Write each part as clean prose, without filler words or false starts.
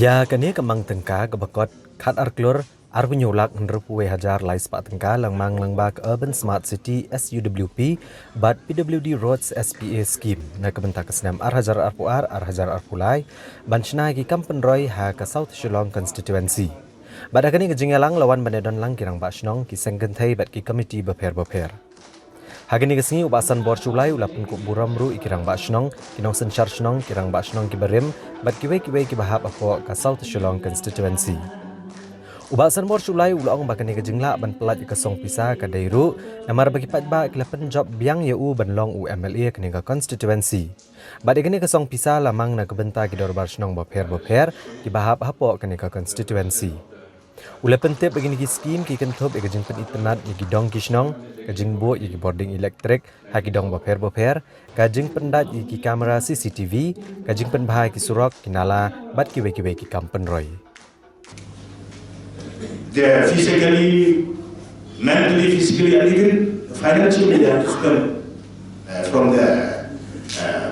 Ya kani kemang tengka kebakot kat Klur arbunyolak henrupuwe hajar lai sepak tengka langmang langbak Urban Smart City SUWP bat PWD Roads SPA Scheme na kebentak kesenam arhajar arpulai banchna ki pyntrei ha ke South Shillong constituency. Bat akani kejingalang lawan banedon lang kirang bashnong ki senggentai bat ki committee beper. Hagini kesini Bah Sanbor Shullai ulapun kuk buramru ikirang bashnong kinong senchar shnong kirang bashnong ki berim bat kiwe ki bahap apo ka South Shillong constituency. Bah Sanbor Shullai ulong bakani kejingla ban pelat kesong pisah ka dairu namar bagi patba kelapen job biang yau banlong UMLA kini ka constituency. Bat ikini kesong pisah lamang na kebenta ki dor bashnong beper ki bahap apo kini ka constituency. Ula pentip begini ki skim ki kentup ikajing pen internet ki dong kishnong kajing bo ki boarding elektrik haki dong beper kajing pendat ki kamera CCTV kajing pen bahai ki surok kinala bat ki ki pyntrei. They are physically, mentally, physically, and even financially they have to spend from their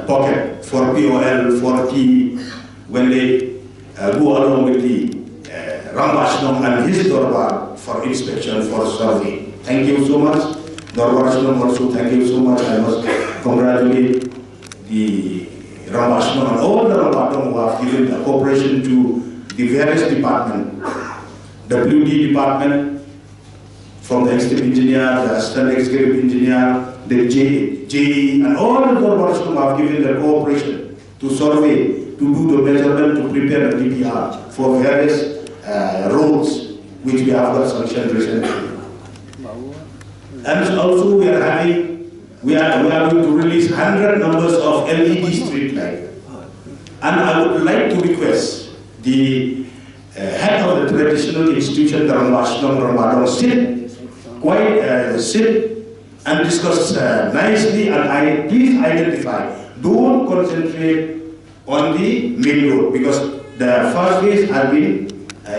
pocket for POL, for T, when they go along with the Rambashnam and his Dorbar for inspection, for survey. Thank you so much. Dorbarshnam also, thank you so much. I must congratulate the Rambashnam and all the Rambashnam who have given the cooperation to the various departments. WD department, from the executive engineer, the assistant executive engineer, the JE, and all the Dorbarshnam have given their cooperation to survey, to do the measurement, to prepare the DPR for various roads which we have got sanctioned recently. And also we are going to release 100 numbers of LED street light. And I would like to request the head of the traditional institution, the Ramadan, sit and discuss nicely, and please identify. Don't concentrate on the main road because the first phase has been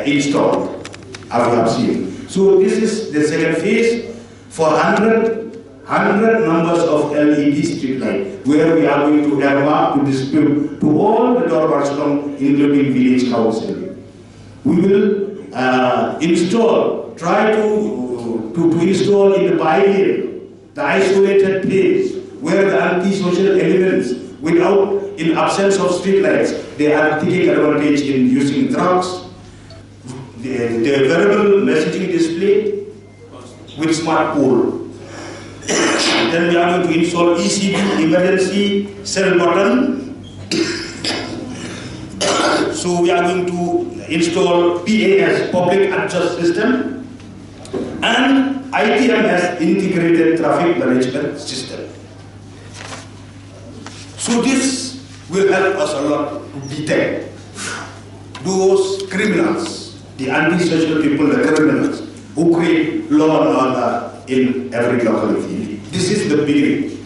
installed, as we have seen. So this is the second phase for 100 numbers of LED street light, where we are going to earmark to distribute to all the Dorbarshnam, including village council. We will try to install in the bylaw, the isolated place where the anti-social elements, in absence of street lights, they are taking advantage in using drugs, the variable messaging display with smart pole. Then we are going to install ECB, emergency cell button. So we are going to install PAS, public access system, and ITMS, integrated traffic management system. So this will help us a lot to detect those criminals, the antisocial people, the criminals who create law and order in every locality. This is the beginning.